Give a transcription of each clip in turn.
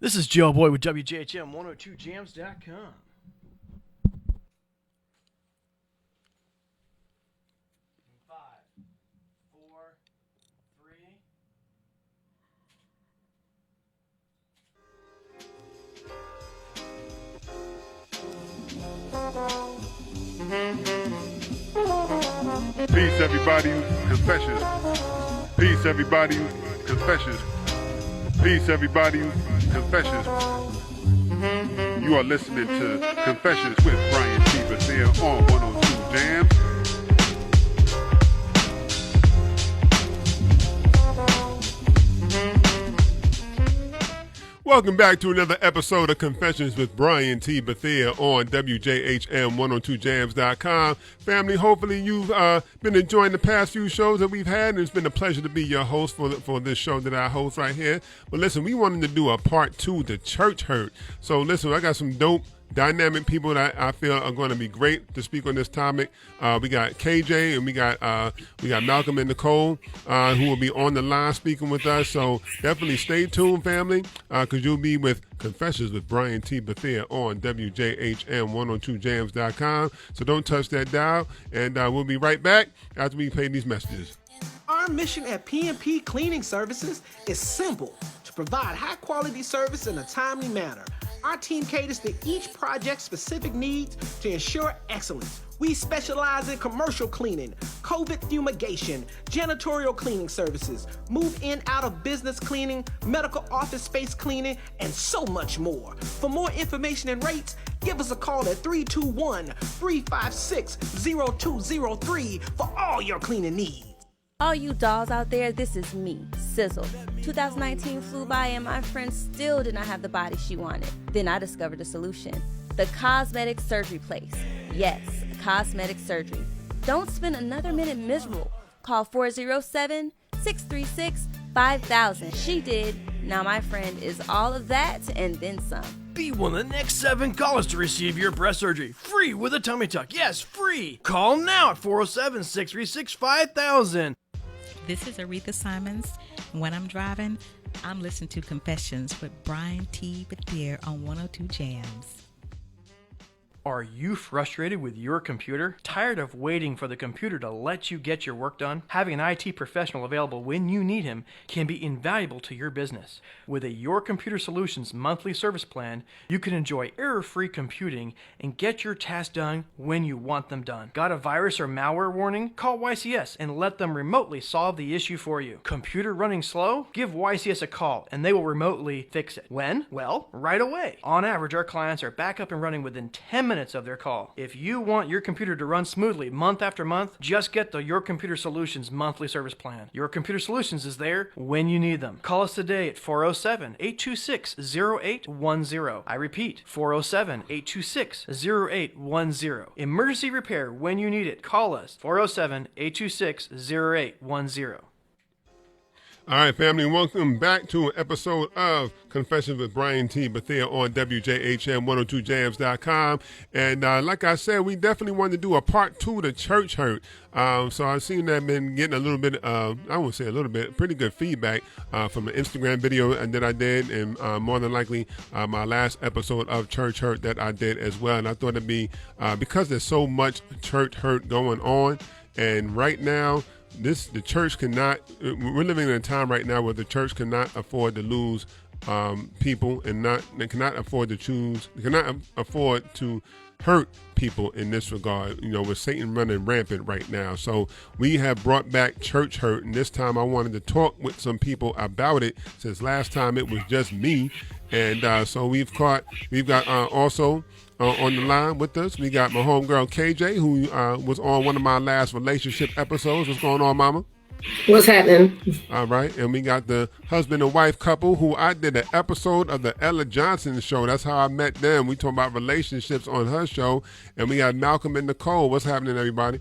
This is Joe Boy with WJHM 102jams.com. Five, four, three. Peace, everybody. Confessions. Peace, everybody. Confessions. Peace, everybody. Confessions. You are listening to Confessions with Brian T. Bethea on 102 Jams. Welcome back to another episode of Confessions with Brian T. Bethea on WJHM 102jams.com. Family, hopefully you've been enjoying the past few shows that we've had, and it's been a pleasure to be your host for this show that I host right here. But listen, we wanted to do a part 2 to Church Hurt. So listen, I got some dope dynamic people that I feel are going to be great to speak on this topic. We got KJ and we got Malcolm and Nichole who will be on the line speaking with us. So definitely stay tuned, family, because you'll be with Confessions with Brian T. Bethea on WJHM102jams.com. So don't touch that dial, and we'll be right back after we play these messages. Our mission at P&P Cleaning Services is simple: to provide high-quality service in a timely manner. Our team caters to each project's specific needs to ensure excellence. We specialize in commercial cleaning, COVID fumigation, janitorial cleaning services, move-in out of business cleaning, medical office space cleaning, and so much more. For more information and rates, give us a call at 321-356-0203 for all your cleaning needs. All you dolls out there, this is me, Sizzle. 2019 flew by and my friend still did not have the body she wanted. Then I discovered a solution: the cosmetic surgery place. Yes, cosmetic surgery. Don't spend another minute miserable. Call 407-636-5000. She did. Now my friend is all of that and then some. Be one of the next 7 callers to receive your breast surgery. Free with a tummy tuck. Yes, free. Call now at 407-636-5000. This is Aretha Simons. When I'm driving, I'm listening to Confessions with Brian T. Bethea on 102 Jams. Are you frustrated with your computer? Tired of waiting for the computer to let you get your work done? Having an IT professional available when you need him can be invaluable to your business. With a Your Computer Solutions monthly service plan, you can enjoy error-free computing and get your tasks done when you want them done. Got a virus or malware warning? Call YCS and let them remotely solve the issue for you. Computer running slow? Give YCS a call and they will remotely fix it. When? Well, right away. On average, our clients are back up and running within 10 minutes of their call. If you want your computer to run smoothly month after month, just get the Your Computer Solutions monthly service plan. Your Computer Solutions is there when you need them. Call us today at 407-826-0810. I repeat, 407-826-0810. Emergency repair when you need it. Call us, 407-826-0810. All right, family, welcome back to an episode of Confessions with Brian T. Bethea on WJHM102jams.com. And like I said, we definitely wanted to do a part 2 to Church Hurt. So I've seen that been getting a little bit, I won't say a little bit, pretty good feedback from an Instagram video that I did, and more than likely my last episode of Church Hurt that I did as well. And I thought it'd be, because there's so much church hurt going on, and right now, the church cannot, we're living in a time right now where the church cannot afford to lose people, and they cannot afford to hurt people in this regard, with Satan running rampant right now. So we have brought back Church Hurt, and this time I wanted to talk with some people about it, since last time it was just me. And so we've got also on the line with us, we got my homegirl KJ, who was on one of my last relationship episodes. What's going on, mama? What's happening? All right. And we got the husband and wife couple who I did an episode of the Ella Johnson show. That's how I met them. We talk about relationships on her show. And we got Malcolm and Nichole. What's happening, everybody?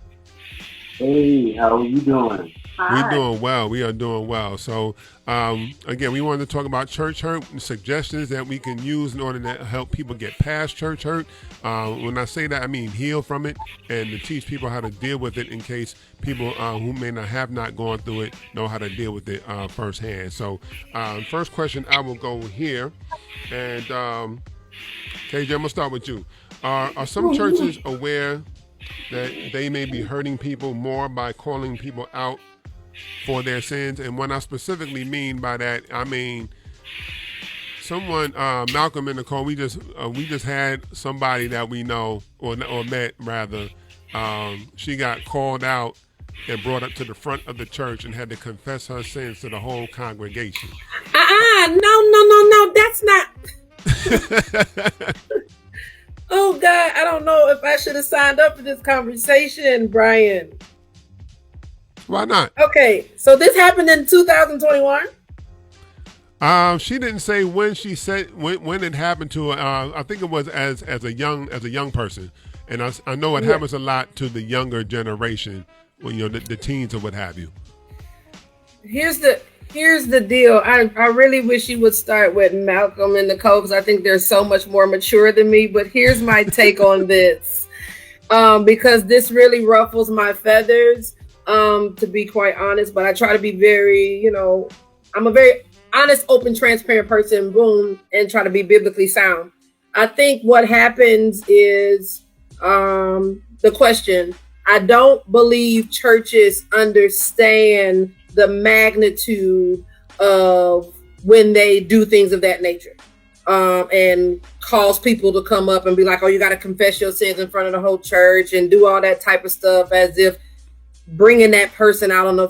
Hey, how are you doing? We're doing well. We are doing well. So, again, we wanted to talk about church hurt and suggestions that we can use in order to help people get past church hurt. When I say that, I mean heal from it and to teach people how to deal with it in case people who may not have not gone through it know how to deal with it firsthand. So, first question, I will go here. And, KJ, I'm going to start with you. Are some churches aware that they may be hurting people more by calling people out for their sins? And what I specifically mean by that, I mean someone, Malcolm and Nichole, we just had somebody that we know or met rather. She got called out and brought up to the front of the church and had to confess her sins to the whole congregation. No, that's not. Oh God, I don't know if I should have signed up for this conversation, Brian. Why not? Okay, so this happened in 2021. She didn't say when. She said when it happened to her. I think it was as a young person, and I know it happens a lot to the younger generation, when the teens or what have you. Here's the deal. I really wish you would start with Malcolm and Nichole because I think they're so much more mature than me. But here's my take on this, because this really ruffles my feathers. To be quite honest, but I try to be very, I'm a very honest, open, transparent person, boom, and try to be biblically sound. I think what happens is the question. I don't believe churches understand the magnitude of when they do things of that nature, and cause people to come up and be like, oh, you got to confess your sins in front of the whole church and do all that type of stuff as if bringing that person out on the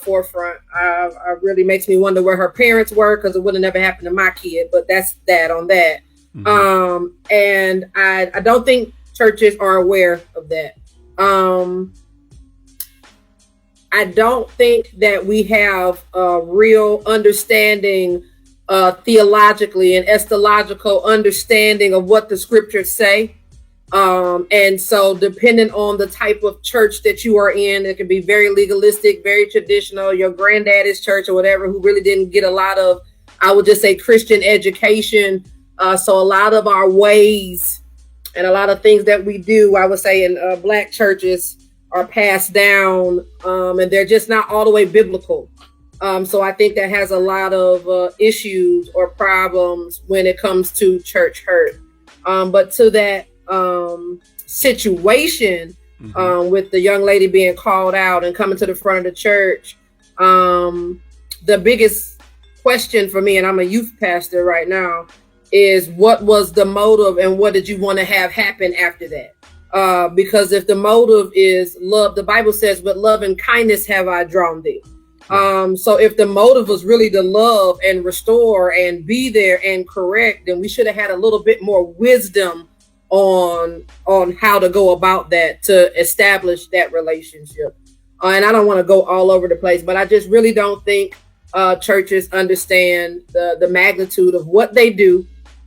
forefront. I really makes me wonder where her parents were, because it would have never happened to my kid, but that's that on that. Mm-hmm. And I don't think churches are aware of that. I don't think that we have a real understanding theologically and eschatological understanding of what the scriptures say. And so depending on the type of church that you are in, it can be very legalistic, very traditional, your granddaddy's church or whatever, who really didn't get a lot of, I would just say, Christian education. So a lot of our ways and a lot of things that we do, I would say in Black churches, are passed down, and they're just not all the way biblical. So I think that has a lot of issues or problems when it comes to church hurt. But to that situation, with the young lady being called out and coming to the front of the church, the biggest question for me, and I'm a youth pastor right now, is what was the motive and what did you want to have happen after that? Because if the motive is love, the Bible says, with love and kindness have I drawn thee. So if the motive was really to love and restore and be there and correct, then we should have had a little bit more wisdom on how to go about that to establish that relationship. And I don't want to go all over the place, but I just really don't think churches understand the magnitude of what they do,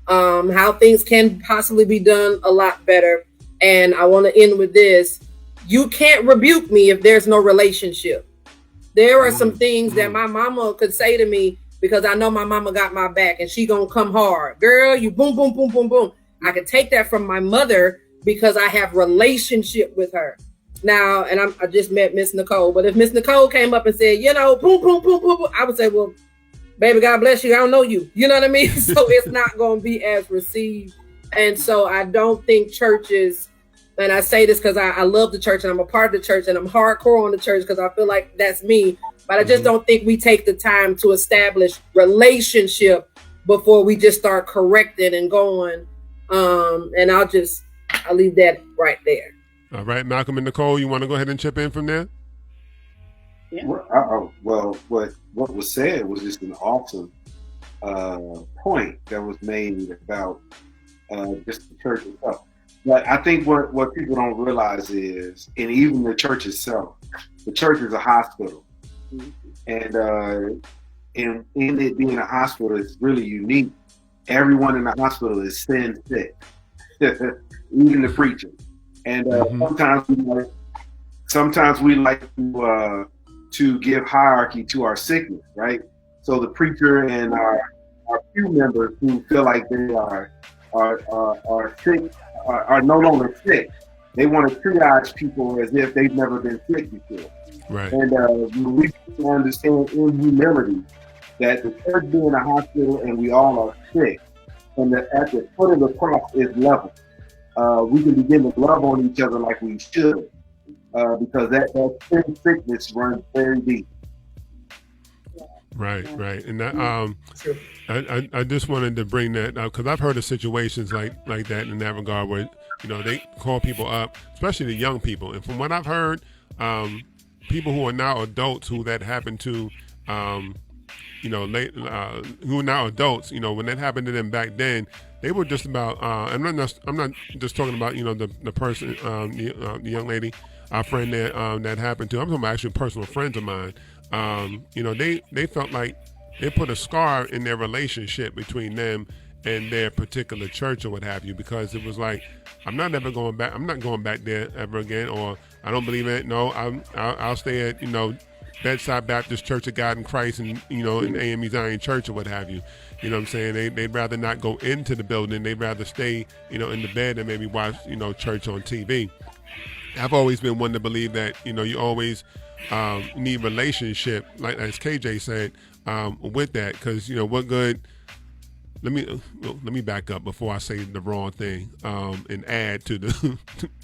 how things can possibly be done a lot better. And I want to end with this. You can't rebuke me if there's no relationship. There are some things that my mama could say to me because I know my mama got my back and she gonna come hard. Girl, you boom, boom, boom, boom, boom. I could take that from my mother because I have relationship with her. Now, and I just met Miss Nichole, but if Miss Nichole came up and said, boom, boom, boom, boom, boom, I would say, well, baby, God bless you. I don't know you. You know what I mean? So it's not going to be as received. And so I don't think churches, and I say this because I love the church and I'm a part of the church and I'm hardcore on the church because I feel like that's me. But I just don't think we take the time to establish relationship before we just start correcting and going. And I'll leave that right there. All right, Malcolm and Nichole, you want to go ahead and chip in from there? Yeah. Well, what was said was just an awesome point that was made about just the church itself. But I think what people don't realize is, and even the church itself, the church is a hospital. And in it being a hospital, it's really unique. Everyone in the hospital is sin sick, even the preacher. And sometimes we like to to give hierarchy to our sickness, right? So the preacher and our pew members who feel like they are sick are no longer sick. They want to triage people as if they've never been sick before. Right. And we need to understand in humility that the church being a hospital and we all are sick, and that at the foot of the cross is level. We can begin to love on each other like we should, because that sin sickness runs very deep. Right, and that, I just wanted to bring that up because I've heard of situations like that in that regard where they call people up, especially the young people, and from what I've heard, people who are now adults who that happened to, who are now adults, when that happened to them back then, they were just about. I'm not just talking about the person, the young lady, our friend that happened to. I'm talking about actually personal friends of mine. They felt like they put a scar in their relationship between them and their particular church or what have you, because it was like, I'm not going back there ever again, or I don't believe it. No, I'll stay at Bedside Baptist Church of God in Christ and in AME Zion Church or what have you. You know what I'm saying? They'd rather not go into the building. They'd rather stay in the bed and maybe watch church on TV. I've always been one to believe that you always need relationship, like as KJ said, with that, because what good. Let me back up before I say the wrong thing and add to the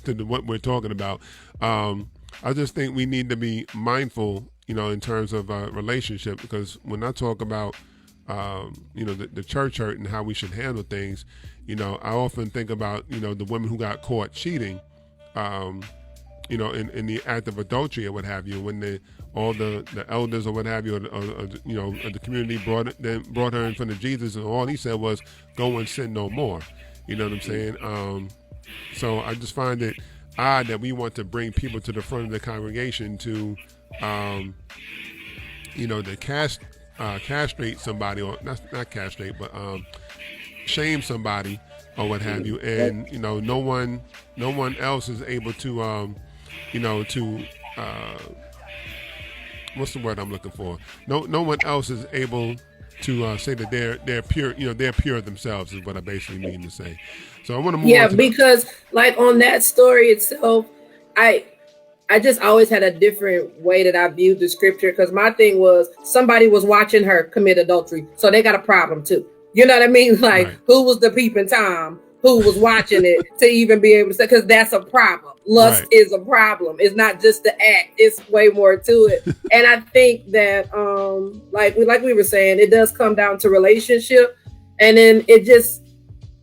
to what we're talking about. I just think we need to be mindful, in terms of relationship, because when I talk about the church hurt and how we should handle things, I often think about the women who got caught cheating. In the act of adultery or what have you, when all the elders or what have you, or the community brought her in front of Jesus, and all he said was, "Go and sin no more." You know what I'm saying? So I just find it odd that we want to bring people to the front of the congregation to, to castrate somebody, or not castrate, but shame somebody or what have you, and no one else is able to. What's the word I'm looking for? No one else is able to say that they're pure. They're pure themselves is what I basically mean to say. So I want to move. Yeah, because like on that story itself, I just always had a different way that I viewed the scripture, because my thing was somebody was watching her commit adultery, so they got a problem too. You know what I mean? Like, right. Who was the peeping Tom who was watching it to even be able to say, because that's a problem. Lust right. is a problem. It's not just the act. It's way more to it. And I think that, like we were saying, it does come down to relationship. And then it just,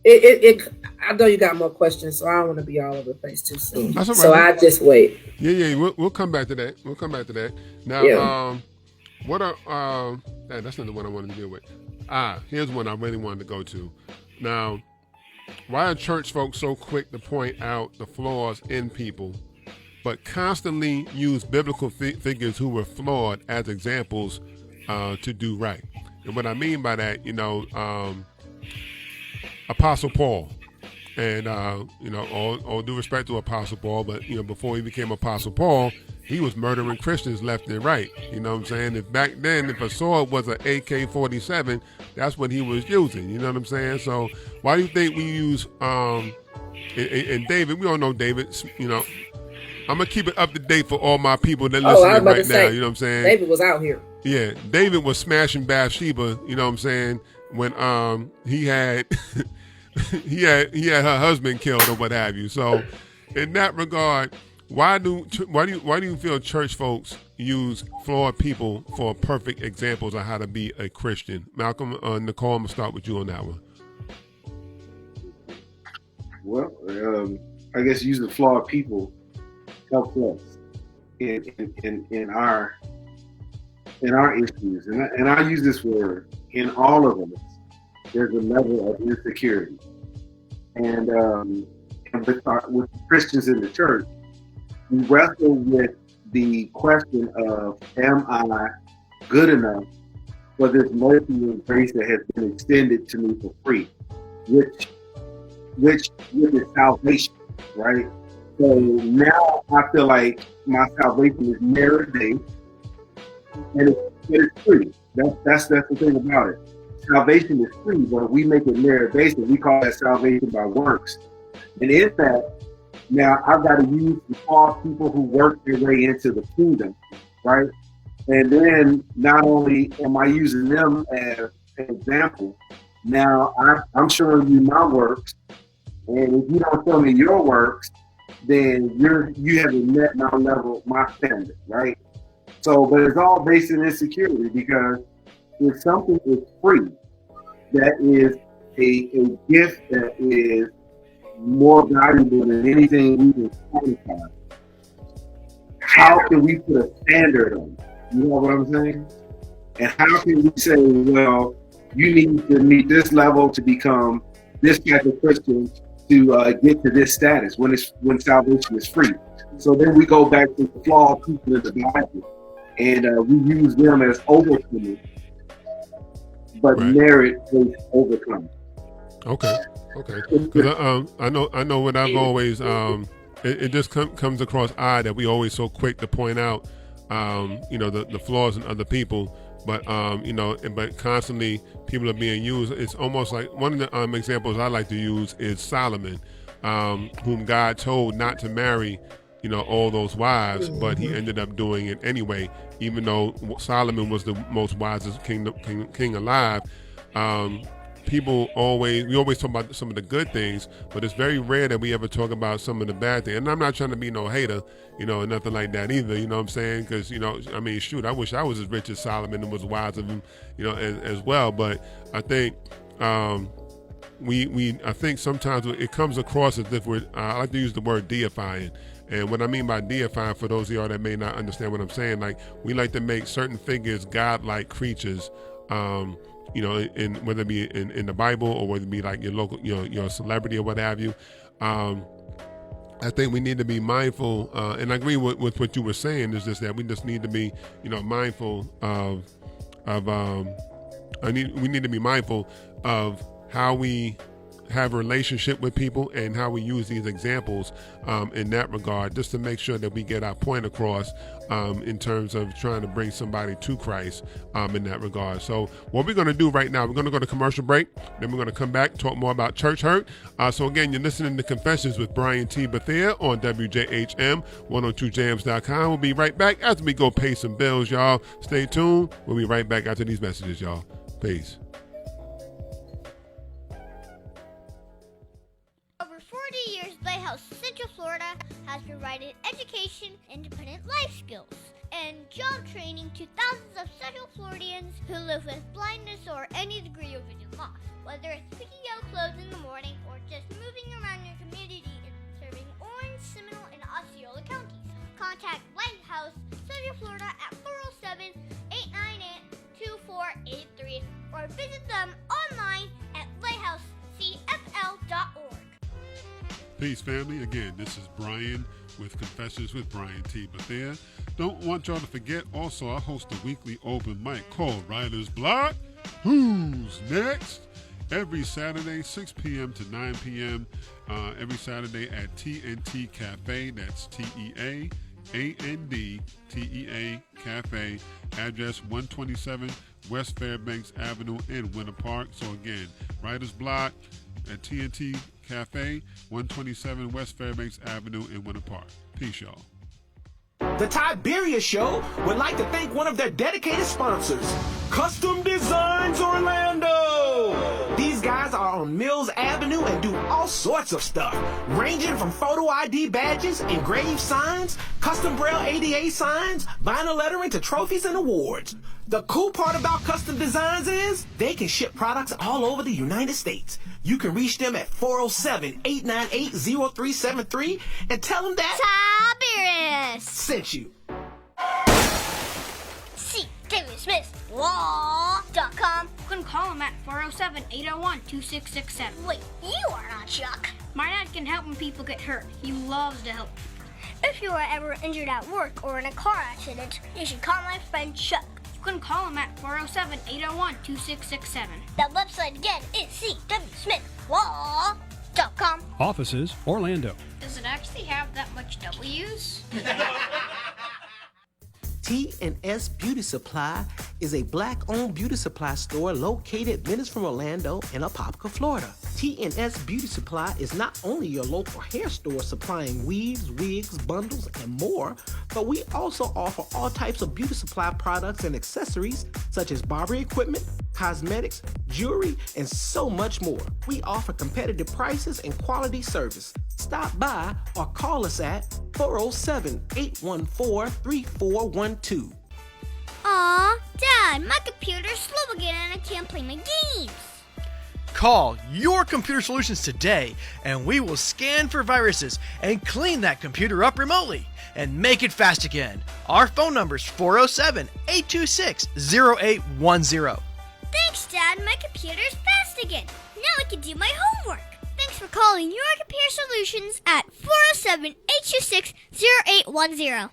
I know you got more questions, so I don't want to be all over the place too soon. That's all right. So I just wait. Yeah. We'll come back to that. Now, what are, that's not the one I wanted to deal with. Here's one I really wanted to go to. Now, why are church folks so quick to point out the flaws in people, but constantly use biblical figures who were flawed as examples to do right? And what I mean by that, Apostle Paul, and all due respect to Apostle Paul, but before he became Apostle Paul, he was murdering Christians left and right. You know what I'm saying? If back then, if a sword was an AK-47, that's what he was using. You know what I'm saying? So why do you think we use and David? We all know David. I'm gonna keep it up to date for all my people that listening right now. You know what I'm saying? David was out here. Yeah, David was smashing Bathsheba. You know what I'm saying? When he had he had her husband killed or what have you. So in that regard, why do you feel church folks use flawed people for perfect examples of how to be a Christian? Malcolm, Nichole, I'm gonna start with you on that one. Well, I guess using flawed people helps us in our issues, and I use this word in all of us. There's a level of insecurity, and with Christians in the church, we wrestle with the question of, am I good enough for this mercy and grace that has been extended to me for free, which is salvation, right? So now I feel like my salvation is merit-based, and it's free. That's the thing about it. Salvation is free, but we make it merit-based, and we call that salvation by works. And in that, now I've got to use the false people who work their way into the kingdom, right? And then not only am I using them as an example, now I'm showing you my works, and if you don't show me your works, then you haven't met my level, my standard, right? So, but it's all based in insecurity, because if something is free, that is a gift that is more valuable than anything we can quantify. How can we put a standard on it? You know what I'm saying? And how can we say, well, you need to meet this level to become this type of Christian to get to this status when salvation is free? So then we go back to the flawed people in the Bible, and we use them as overcomers, but merit-based overcomers. Okay. Because I know what I've always it just comes across odd that we always so quick to point out the flaws in other people, but but constantly people are being used. It's almost like one of the examples I like to use is Solomon, whom God told not to marry all those wives, but he ended up doing it anyway, even though Solomon was the most wisest king alive. We always talk about some of the good things, but it's very rare that we ever talk about some of the bad things. And I'm not trying to be no hater, and nothing like that either, you know what I'm saying? Because, I wish I was as rich as Solomon and was wise of him, as well. But I think I think sometimes it comes across as if I like to use the word deifying. And what I mean by deifying, for those of y'all that may not understand what I'm saying, like we like to make certain figures godlike creatures, in whether it be in the Bible or whether it be like your local, your celebrity or what have you. I think we need to be mindful, and I agree with what you were saying. Is just that we just need to be, mindful we need to be mindful of how we have a relationship with people and how we use these examples in that regard, just to make sure that we get our point across in terms of trying to bring somebody to Christ in that regard. So what we're going to do right now, we're going to go to commercial break, then we're going to come back, talk more about church hurt. So again, you're listening to Confessions with Brian T. Bethea on WJHM 102jams.com. We'll be right back after we go pay some bills, y'all. Stay tuned. We'll be right back after these messages, y'all. Peace. Over 40 years, Lighthouse Central Florida has provided education, independent life skills, and job training to thousands of Central Floridians who live with blindness or any degree of vision loss. Whether it's picking out clothes in the morning or just moving around your community and serving Orange, Seminole, and Osceola counties, contact Lighthouse Central Florida at 407-898-2483 or visit them online at lighthousecfl.org. Peace, family. Again, this is Brian with Confessions with Brian T. Bethea. Don't want y'all to forget, also, I host a weekly open mic called Writer's Block. Who's next? Every Saturday, 6 p.m. to 9 p.m. Every Saturday at TNT Cafe. That's TEANDTEA Cafe. Address 127 West Fairbanks Avenue in Winter Park. So again, Writer's Block at TNT Cafe, 127 West Fairbanks Avenue in Winter Park. Peace, y'all. The Tiberius Show would like to thank one of their dedicated sponsors, Custom Designs Orlando. These guys are on Mills Avenue and do all sorts of stuff, ranging from photo ID badges, engraved signs, custom Braille ADA signs, vinyl lettering to trophies and awards. The cool part about Custom Designs is they can ship products all over the United States. You can reach them at 407-898-0373 and tell them that Tiberius sent you. See David Smith Law.com. You can call him at 407-801-2667. Wait, you are not Chuck. My dad can help when people get hurt. He loves to help people. If you are ever injured at work or in a car accident, you should call my friend Chuck. You can call him at 407-801-2667. The website again is cwsmithlaw.com. Offices, Orlando. Does it actually have that much W's? T&S Beauty Supply is a black-owned beauty supply store located minutes from Orlando in Apopka, Florida. T&S Beauty Supply is not only your local hair store supplying weaves, wigs, bundles, and more, but we also offer all types of beauty supply products and accessories such as barbering equipment, cosmetics, jewelry, and so much more. We offer competitive prices and quality service. Stop by or call us at 407-814-3412. Aw, Dad, my computer's slow again and I can't play my games. Call Your Computer Solutions today and we will scan for viruses and clean that computer up remotely and make it fast again. Our phone number is 407-826-0810. Thanks, Dad. My computer's fast again. Now I can do my homework. Thanks for calling Your Computer Solutions at 407-826-0810.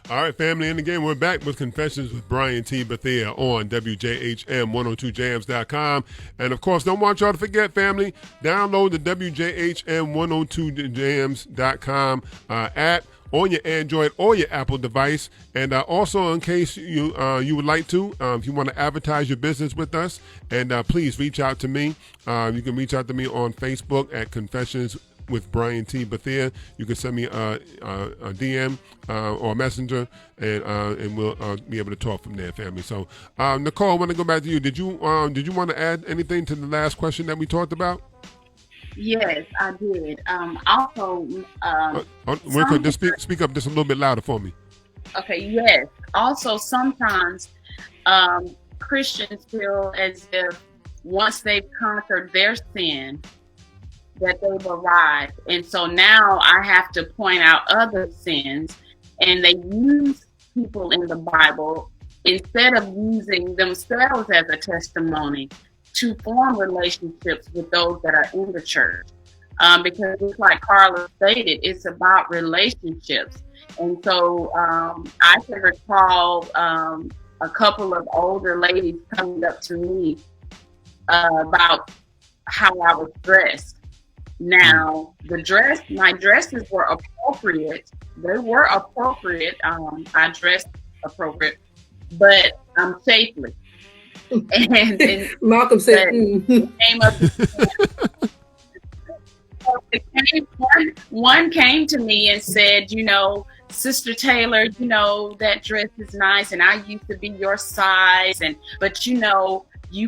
All right, family, and again, we're back with Confessions with Brian T. Bethea on WJHM102jams.com. And, of course, don't want y'all to forget, family, download the WJHM102jams.com app on your Android or your Apple device. And also, in case you would like to, if you want to advertise your business with us, and please reach out to me. You can reach out to me on Facebook at Confessions with Brian T. Bethea. You can send me a DM or a messenger, and we'll be able to talk from there, family. So, Nichole, I want to go back to you. Did you want to add anything to the last question that we talked about? Yes, I did. Also, just speak up just a little bit louder for me. Okay, yes. Also, sometimes Christians feel as if once they've conquered their sin, that they've arrived. And so now I have to point out other sins, and they use people in the Bible instead of using themselves as a testimony to form relationships with those that are in the church. Because just like Carla stated, it's about relationships. And so I can recall a couple of older ladies coming up to me about how I was dressed. Now, my dresses were appropriate. They were appropriate. I dressed appropriate, but I'm shapely. And Malcolm said, came up. One came to me and said, Sister Taylor, that dress is nice, and I used to be your size, but you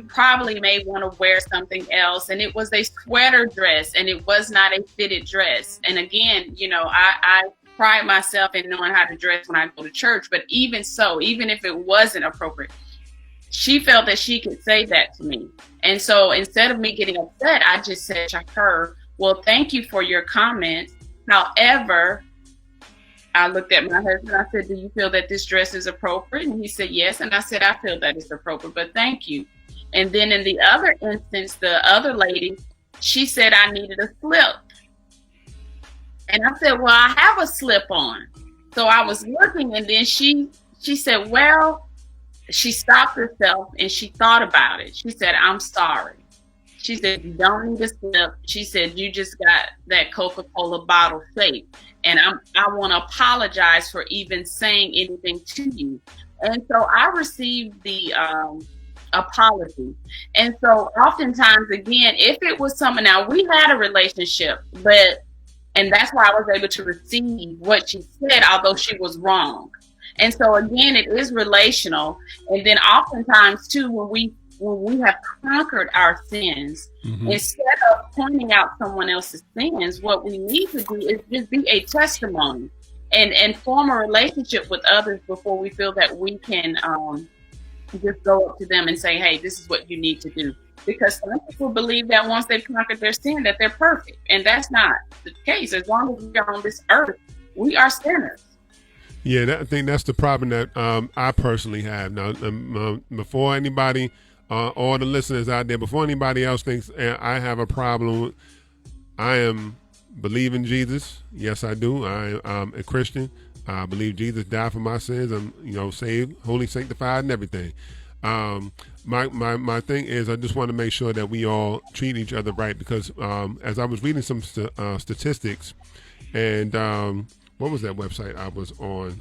probably may want to wear something else. And it was a sweater dress, and it was not a fitted dress. And again, I pride myself in knowing how to dress when I go to church. But even so, even if it wasn't appropriate, she felt that she could say that to me. And so instead of me getting upset, I just said to her, well, thank you for your comments. However, I looked at my husband. I said, do you feel that this dress is appropriate? And he said, yes. And I said, I feel that it's appropriate, but thank you. And then in the other instance, the other lady, she said I needed a slip. And I said, well, I have a slip on. So I was looking, and then she said, well, she stopped herself and she thought about it. She said, I'm sorry. She said, you don't need a slip. She said, you just got that Coca-Cola bottle shape. And I want to apologize for even saying anything to you. And so I received the apology. And so oftentimes, again, if it was someone, now we had a relationship, and that's why I was able to receive what she said, although she was wrong. And so again, it is relational. And then oftentimes too, when we have conquered our sins, instead of pointing out someone else's sins, what we need to do is just be a testimony and form a relationship with others before we feel that we can just go up to them and say, hey, this is what you need to do. Because some people believe that once they've conquered their sin, that they're perfect. And that's not the case. As long as we are on this earth, we are sinners. Yeah, I think that's the problem that I personally have. Now, before anybody, all the listeners out there, before anybody else thinks I have a problem, I believe in Jesus. Yes, I do. I'm a Christian. I believe Jesus died for my sins. I'm, saved, holy, sanctified, and everything. My thing is, I just want to make sure that we all treat each other right, because as I was reading some statistics, and what was that website I was on?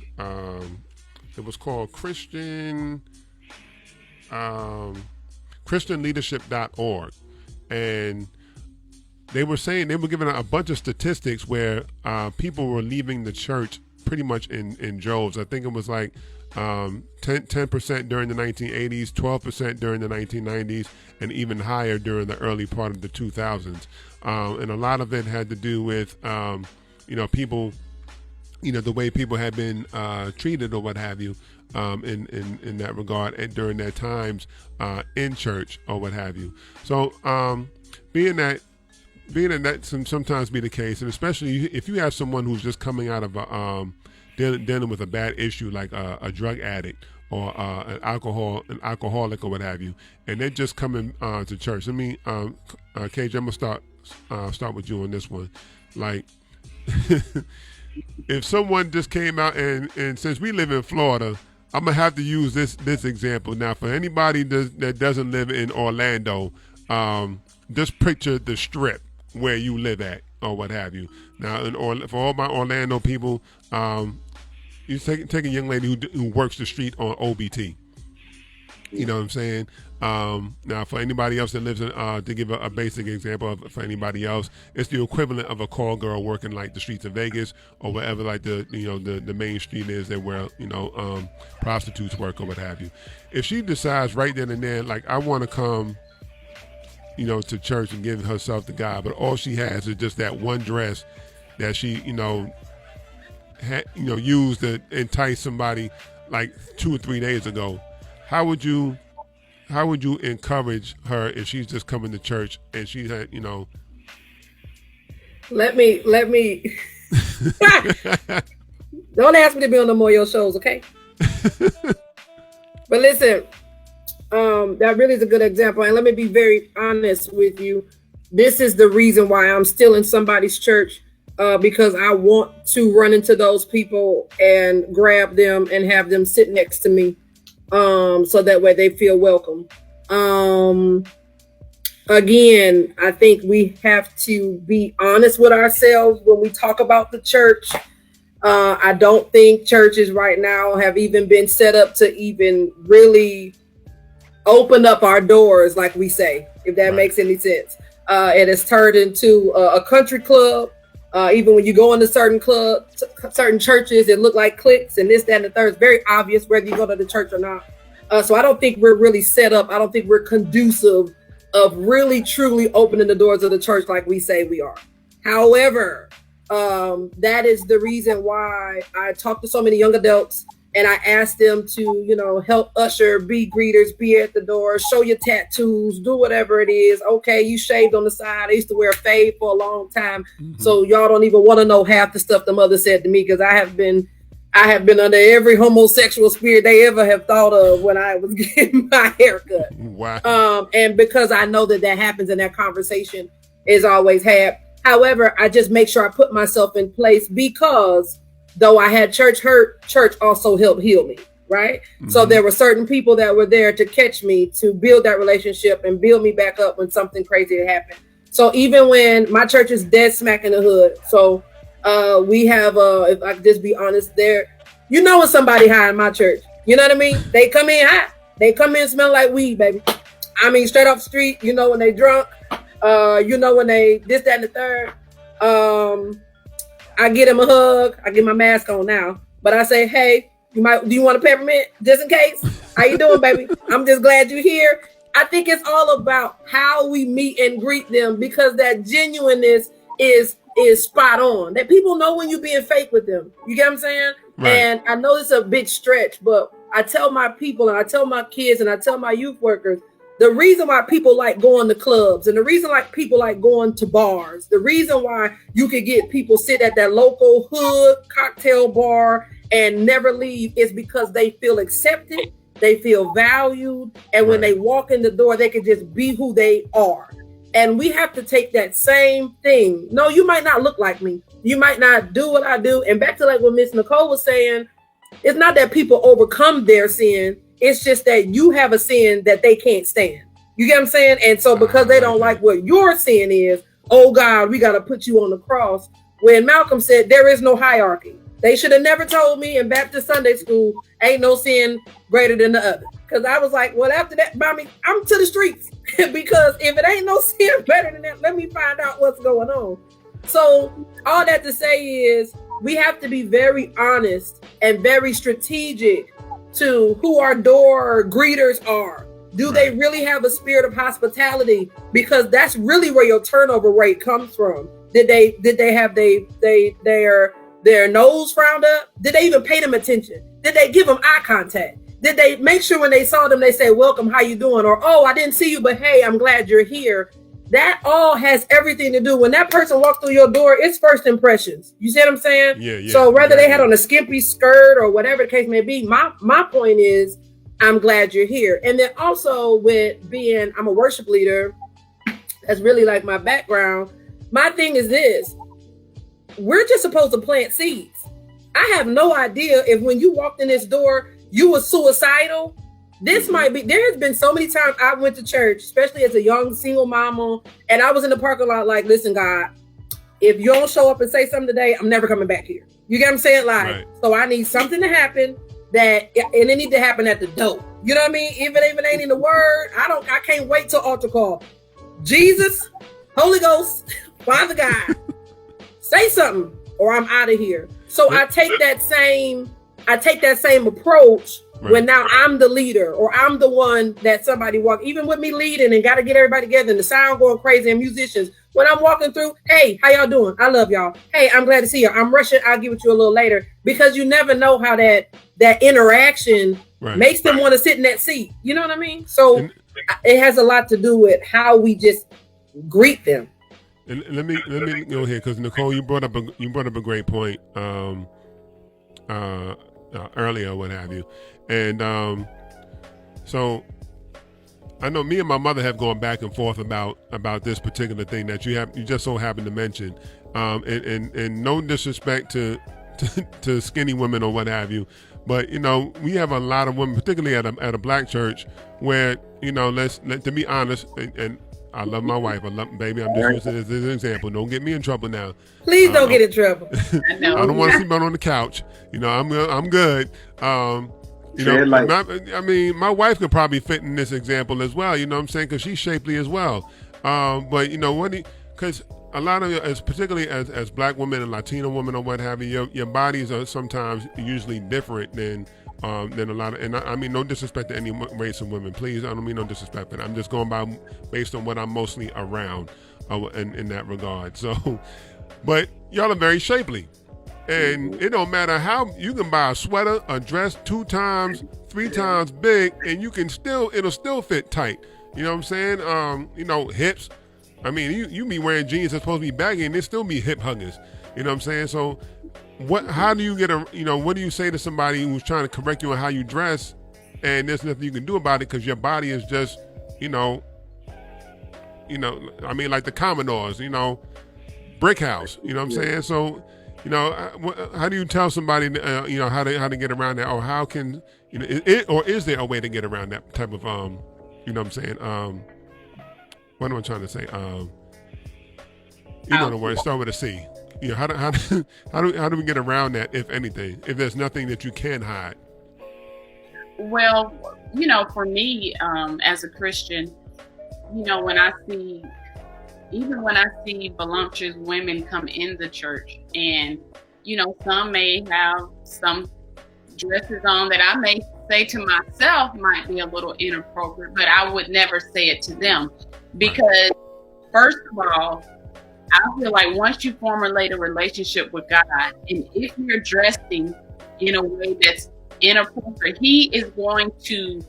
It was called ChristianLeadership.org, and they were saying, they were giving a bunch of statistics where people were leaving the church pretty much in droves. I think it was like 10% during the 1980s, 12% during the 1990s, and even higher during the early part of the 2000s. And a lot of it had to do with, people, the way people had been treated or what have you, in that regard, and during their times in church or what have you. So being that can sometimes be the case, and especially if you have someone who's just coming out of dealing with a bad issue like a drug addict or an alcoholic or what have you, and they're just coming to church. Let me, KJ, I'm gonna start with you on this one. Like, if someone just came out and since we live in Florida, I'm gonna have to use this example. Now, for anybody that doesn't live in Orlando, just picture the Strip where you live at or what have you. Now, for all my Orlando people, you take a young lady who works the street on OBT. You know what I'm saying? Now, for anybody else that lives in, to give a basic example for anybody else, it's the equivalent of a call girl working like the streets of Vegas or wherever like the main street is that where prostitutes work or what have you. If she decides right then and there, like, I want to come, to church and give herself to God, but all she has is just that one dress that she, used to entice somebody like 2 or 3 days ago. How would you encourage her if she's just coming to church and she had, Let me. Don't ask me to be on no more of your shows, okay? But listen, that really is a good example. And let me be very honest with you. This is the reason why I'm still in somebody's church, because I want to run into those people and grab them and have them sit next to me, so that way they feel welcome. Again, I think we have to be honest with ourselves when we talk about the church. I don't think churches right now have even been set up to even really open up our doors, like we say, if that makes any sense. It has turned into a country club. Even when you go into certain clubs, certain churches, it look like cliques and this, that, and the third. It's very obvious whether you go to the church or not. So I don't think we're really set up. I don't think we're conducive of really, truly opening the doors of the church like we say we are. However, that is the reason why I talk to so many young adults and I ask them to, help usher, be greeters, be at the door, show your tattoos, do whatever it is. Okay, you shaved on the side. I used to wear a fade for a long time. Mm-hmm. So y'all don't even want to know half the stuff the mother said to me, because I have been under every homosexual spirit they ever have thought of when I was getting my haircut. Wow. And because I know that happens and that conversation is always had. However, I just make sure I put myself in place, because though I had church hurt, church also helped heal me, right? Mm-hmm. So there were certain people that were there to catch me, to build that relationship and build me back up when something crazy had happened. So even when my church is dead smack in the hood, so we have, if I could just be honest, there, when somebody high in my church, you know what I mean? They come in hot. They come in smelling like weed, baby. I mean, straight off the street, when they drunk, when they this, that, and the third. I get him a hug. I get my mask on now, but I say, hey, do you want a peppermint just in case? How you doing, baby? I'm just glad you're here. I think it's all about how we meet and greet them, because that genuineness is spot on. That people know when you're being fake with them. You get what I'm saying? Right. And I know it's a big stretch, but I tell my people and I tell my kids and I tell my youth workers, the reason why people like going to clubs and the reason like people like going to bars, the reason why you could get people sit at that local hood cocktail bar and never leave is because they feel accepted, they feel valued, and when they walk in the door, they can just be who they are. And we have to take that same thing. No, you might not look like me. You might not do what I do. And back to like what Miss Nichole was saying, it's not that people overcome their sin. It's just that you have a sin that they can't stand. You get what I'm saying? And so because they don't like what your sin is, oh God, we got to put you on the cross. When Malcolm said there is no hierarchy. They should have never told me in Baptist Sunday school, ain't no sin greater than the other. Because I was like, well, after that, mommy, I'm to the streets. Because if it ain't no sin better than that, let me find out what's going on. So all that to say is we have to be very honest and very strategic to who our door greeters are. Do they really have a spirit of hospitality? Because that's really where your turnover rate comes from. Did they have their nose frowned up? Did they even pay them attention? Did they give them eye contact? Did they make sure when they saw them, they say, welcome, how you doing? Or, oh, I didn't see you, but hey, I'm glad you're here. That all has everything to do. When that person walks through your door, it's first impressions. You see what I'm saying? Yeah. So whether they had on a skimpy skirt or whatever the case may be, my point is, I'm glad you're here. And then also with being, I'm a worship leader, that's really like my background. My thing is this, we're just supposed to plant seeds. I have no idea if when you walked in this door, you were suicidal. This might be, there has been so many times I went to church, especially as a young single mama, and I was in the parking lot like, listen, God, if you don't show up and say something today, I'm never coming back here. You get what I'm saying? Like, so I need something to happen and it need to happen at the door. You know what I mean? Even if it ain't in the word, I can't wait till altar call. Jesus, Holy Ghost, Father God, say something or I'm out of here. So I take that same approach when now I'm the leader or I'm the one that somebody walk, even with me leading and got to get everybody together and the sound going crazy and musicians. When I'm walking through, hey, how y'all doing? I love y'all. Hey, I'm glad to see you. I'm rushing. I'll get with you a little later, because you never know how that interaction makes them want to sit in that seat. You know what I mean? So it has a lot to do with how we just greet them. And let me go ahead, because Nichole, you brought up a great point earlier, what have you, and so I know me and my mother have gone back and forth about this particular thing that you just so happen to mention, and no disrespect to skinny women or what have you, but we have a lot of women, particularly at a black church, where to be honest, and I love my wife. I love baby. I'm just using this as an example. Don't get me in trouble now. Please don't get in trouble. I don't want to sleep on the couch. I'm good. My wife could probably fit in this example as well. You know what I'm saying? Because she's shapely as well. But because a lot of, particularly as black women and Latino women or what have you, your bodies are sometimes usually different than a lot of, and I mean no disrespect to any race of women, please. I don't mean no disrespect, but I'm just going based on what I'm mostly around in that regard. So, but y'all are very shapely, and it don't matter how you can buy a sweater, a dress 2 times, 3 times big, and it'll still fit tight. You know what I'm saying? Hips. I mean, you be wearing jeans that's supposed to be baggy, and they still be hip huggers. You know what I'm saying? So. How do you get what do you say to somebody who's trying to correct you on how you dress, and there's nothing you can do about it because your body is just, I mean, like the Commodores, brick house, you know what I'm saying? So, how do you tell somebody, how to get around that, or how can, or is there a way to get around that type of, you know what I'm saying? What am I trying to say? The word start with a C. How do we get around that, if anything, if there's nothing that you can hide? Well, for me, as a Christian, when I see voluptuous women come in the church, and some may have some dresses on that I may say to myself might be a little inappropriate, but I would never say it to them, because first of all, I feel like once you formulate a relationship with God, and if you're dressing in a way that's inappropriate, He is going to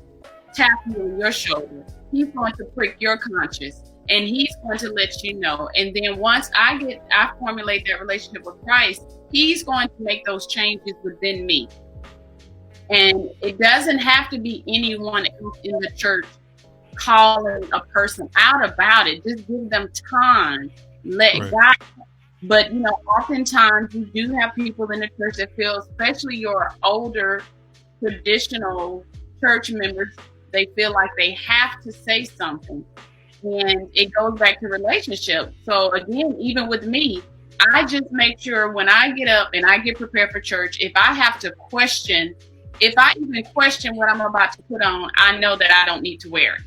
tap you on your shoulder. He's going to prick your conscience, and He's going to let you know. And then once I formulate that relationship with Christ, He's going to make those changes within me. And it doesn't have to be anyone else in the church calling a person out about it. Just give them time. Let God. But oftentimes you do have people in the church that feel, especially your older traditional church members, they feel like they have to say something, and it goes back to relationship. So again, even with me, I just make sure when I get up and I get prepared for church, if I have to question if I even question what I'm about to put on, I know that I don't need to wear it.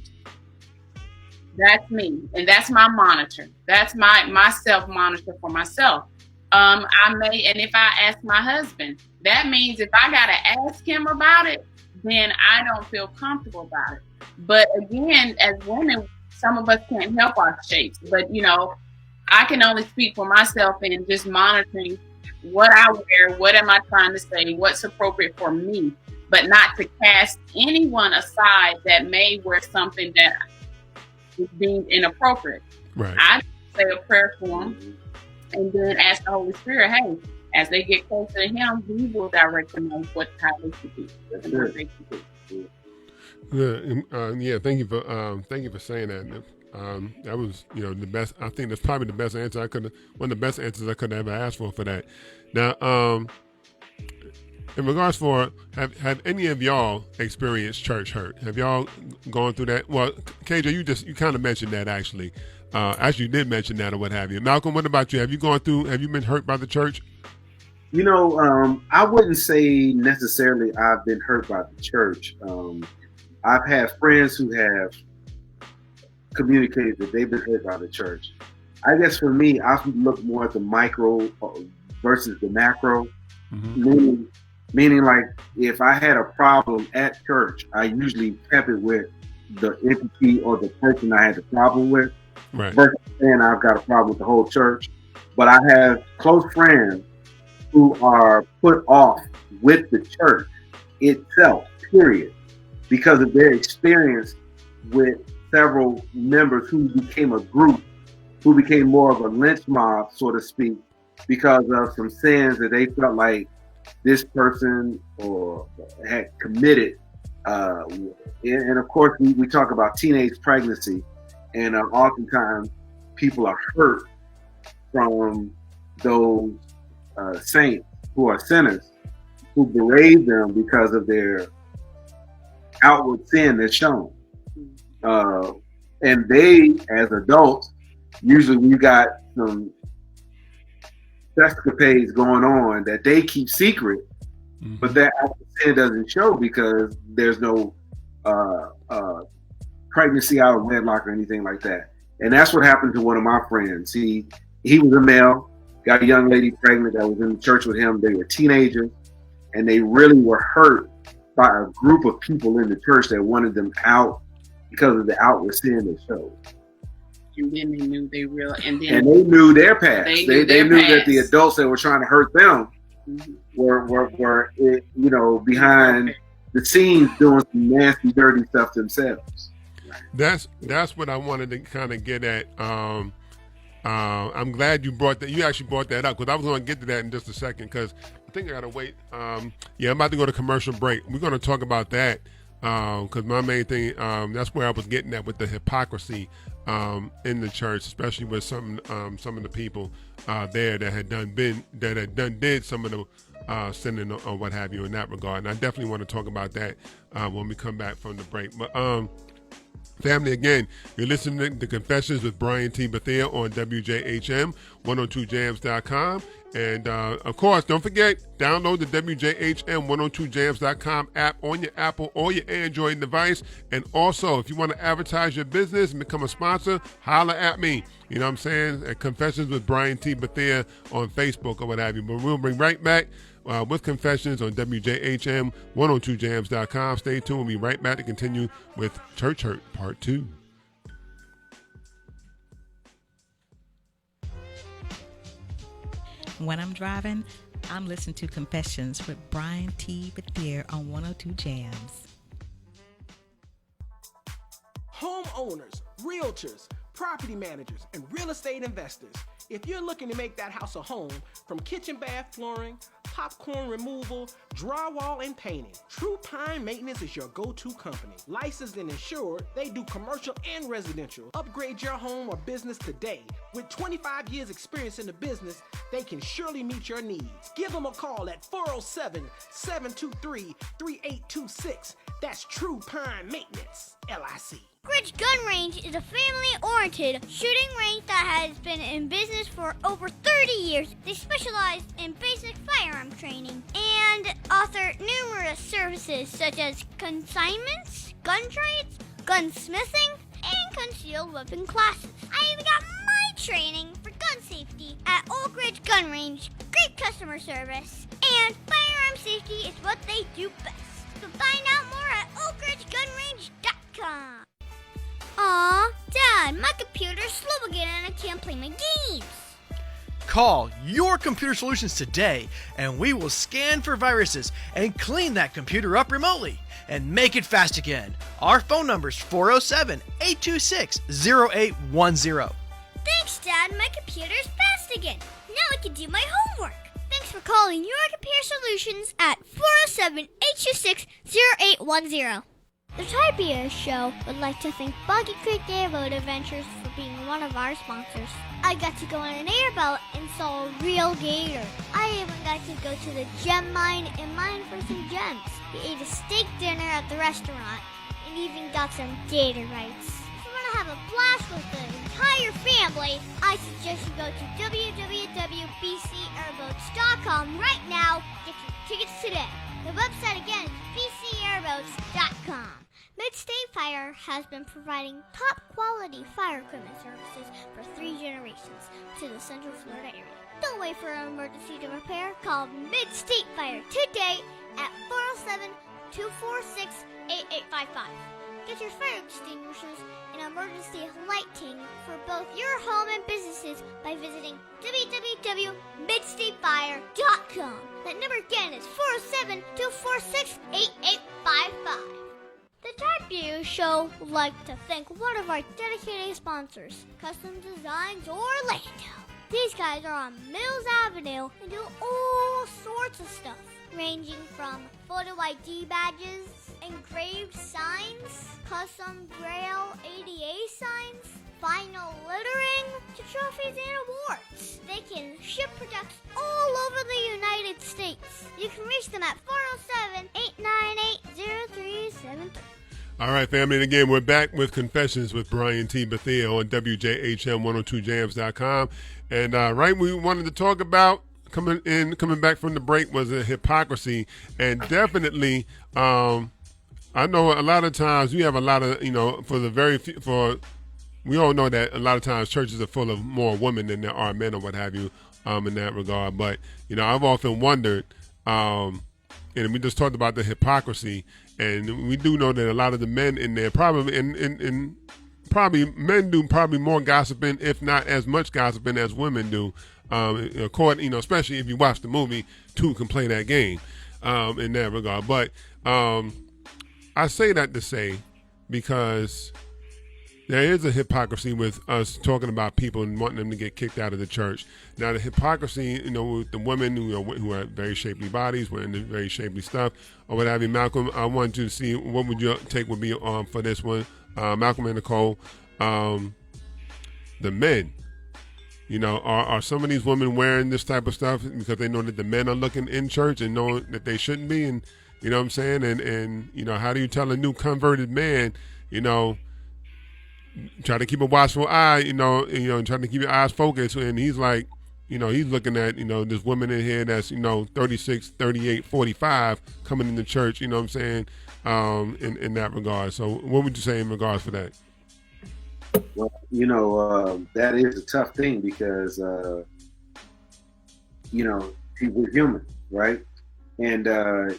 That's me, and that's my monitor. That's my self monitor for myself. I may, and if I ask my husband, that means if I gotta ask him about it, then I don't feel comfortable about it. But again, as women, some of us can't help our shapes. But I can only speak for myself and just monitoring what I wear, what am I trying to say, what's appropriate for me, but not to cast anyone aside that may wear something that is deemed inappropriate. Right. I say a prayer for them and then ask the Holy Spirit, hey, as they get closer to Him, He will direct them on how they should be and what they should do. Yeah. Thank you for saying that. That was, the best. I think that's probably the best answer one of the best answers I could ever ask for that. Now, in regards for, have any of y'all experienced church hurt? Have y'all gone through that? Well, KJ, you kind of mentioned that actually. Actually, you did mention that or what have you. Malcolm, what about you? Have you been hurt by the church? I wouldn't say necessarily I've been hurt by the church. I've had friends who have communicated that they've been hurt by the church. I guess for me, I look more at the micro versus the macro. Mm-hmm. Meaning like if I had a problem at church, I usually pep it with the entity or the person I had the problem with. Right. Versus saying I've got a problem with the whole church. But I have close friends who are put off with the church itself, period, because of their experience with several members who became a group, who became more of a lynch mob, so to speak, because of some sins that they felt like this person or had committed. And of course, we talk about teenage pregnancy, and oftentimes people are hurt from those saints who are sinners, who berate them because of their outward sin that's shown. And they, as adults, usually we got some escapades going on that they keep secret, but that sin doesn't show because there's no pregnancy out of wedlock or anything like that. And that's what happened to one of my friends. He was a male, got a young lady pregnant that was in the church with him. They were teenagers, and they really were hurt by a group of people in the church that wanted them out because of the outward sin they showed. And then they knew they knew their past. They knew past. That the adults that were trying to hurt them were behind the scenes doing some nasty, dirty stuff themselves. That's what I wanted to kind of get at. I'm glad you brought that. You actually brought that up because I was going to get to that in just a second because I think I got to wait. I'm about to go to commercial break. We're going to talk about that because my main thing, that's where I was getting at with the hypocrisy in the church, especially with some of the people there that had did some of the sinning or what have you in that regard. And I definitely want to talk about that when we come back from the break. But family, again, you're listening to Confessions with Brian T. Bethea on WJHM, 102jams.com. And, of course, don't forget, download the WJHM 102jams.com app on your Apple or your Android device. And also, if you want to advertise your business and become a sponsor, holla at me. You know what I'm saying? At Confessions with Brian T. Bethea on Facebook or what have you. But we'll bring right back with Confessions on WJHM 102jams.com. Stay tuned. We'll be right back to continue with Church Hurt Part 2. When I'm driving, I'm listening to Confessions with Brian T. Bethea on 102 Jams. Homeowners, realtors, property managers, and real estate investors. If you're looking to make that house a home, from kitchen bath flooring, popcorn removal, drywall, and painting, True Pine Maintenance is your go-to company. Licensed and insured, they do commercial and residential. Upgrade your home or business today. With 25 years experience in the business, they can surely meet your needs. Give them a call at 407-723-3826. That's True Pine Maintenance, LIC. Ridge Gun Range is a family-oriented shooting range that has been in business for over 30 years. They specialize in basic firearm training and offer numerous services such as consignments, gun trades, gunsmithing, and concealed weapon classes. I even got my training for gun safety at Oak Ridge Gun Range. Great customer service, and firearm safety is what they do best. So find out more at oakridgegunrange.com. Aw, Dad, my computer's slow again and I can't play my games. Call Your Computer Solutions today, and we will scan for viruses and clean that computer up remotely and make it fast again. Our phone number is 407-826-0810. Thanks, Dad. My computer's fast again. Now I can do my homework. Thanks for calling Your Computer Solutions at 407-826-0810. The Typia Show would like to thank Boggy Creek Airboat Adventures for being one of our sponsors. I got to go on an airboat and saw a real gator. I even got to go to the gem mine and mine for some gems. We ate a steak dinner at the restaurant and even got some gator rights. If you want to have a blast with the entire family, I suggest you go to www.bcairboats.com right now. Get your tickets today. The website again is bcairboats.com. Mid-State Fire has been providing top-quality fire equipment services for 3 generations to the Central Florida area. Don't wait for an emergency to repair. Call Mid-State Fire today at 407-246-8855. Get your fire extinguishers and emergency lighting for both your home and businesses by visiting www.midstatefire.com. That number again is 407-246-8855. The Typia Show would like to thank one of our dedicated sponsors, Custom Designs Orlando. These guys are on Mills Avenue and do all sorts of stuff, ranging from photo ID badges, engraved signs, custom Braille ADA signs, vinyl lettering, to trophies and awards. They can ship products all over the United States. You can reach them at 407-898-0373. All right, family, and again, we're back with Confessions with Brian T. Bethea on WJHM102jams.com. And we wanted to talk about, coming back from the break, was a hypocrisy. And definitely, I know a lot of times we have a lot of, we all know that a lot of times churches are full of more women than there are men or what have you in that regard. But, I've often wondered, and we just talked about the hypocrisy, and we do know that a lot of the men in there probably, and probably men do probably more gossiping, if not as much gossiping as women do, according, especially if you watch the movie, two can play that game in that regard. But I say that to say, because there is a hypocrisy with us talking about people and wanting them to get kicked out of the church. Now, the hypocrisy, with the women who have very shapely bodies, wearing the very shapely stuff, or what have you. Malcolm, I wanted you to see what would your take would be for this one. Malcolm and Nichole, the men. Are some of these women wearing this type of stuff because they know that the men are looking in church and know that they shouldn't be? And you know what I'm saying? And how do you tell a new converted man, try to keep a watchful eye, trying to keep your eyes focused. And he's like, he's looking at, this woman in here that's, 36, 38, 45 coming into church, you know what I'm saying, in that regard. So what would you say in regards for that? Well, that is a tough thing because, we're human, right? And the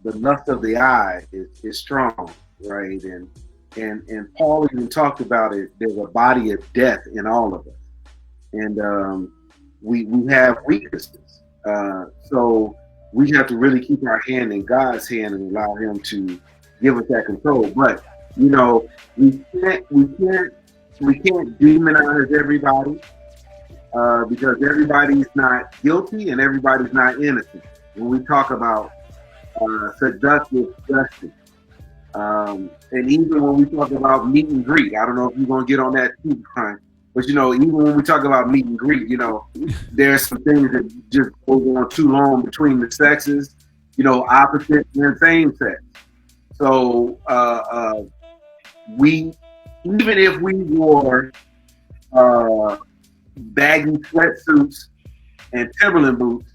lust of the eye is strong, right? And Paul even talked about it. There's a body of death in all of us. And we have weaknesses. So we have to really keep our hand in God's hand and allow him to give us that control. But, we can't demonize everybody because everybody's not guilty and everybody's not innocent. When we talk about seductive justice, and even when we talk about meet and greet, I don't know if you're going to get on that too, Brian, but even when we talk about meet and greet, there's some things that just go on too long between the sexes, opposite and same sex. So we, even if we wore baggy sweatsuits and Timberland boots,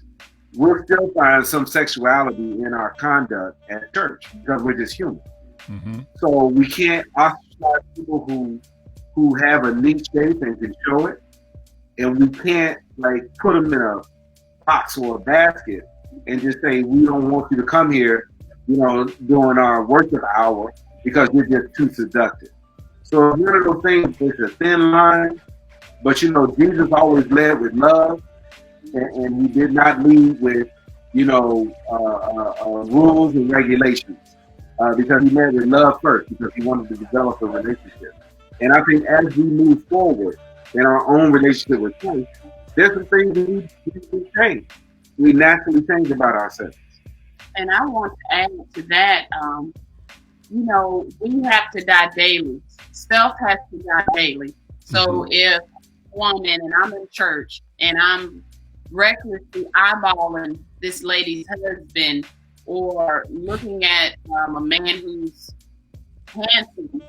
we'll still find some sexuality in our conduct at church because we're just human. Mm-hmm. So we can't ostracize people who have a neat shape and can show it, and we can't like put them in a box or a basket and just say we don't want you to come here, during our worship hour because you're just too seductive. So one of those things is a thin line, but Jesus always led with love, and he did not lead with rules and regulations because he led with love first because he wanted to develop a relationship. And I think as we move forward in our own relationship with Christ, there's some things we change. We naturally change about ourselves. And I want to add to that, we have to die daily. Self has to die daily. So if woman and I'm in church and I'm recklessly eyeballing this lady's husband or looking at a man who's handsome,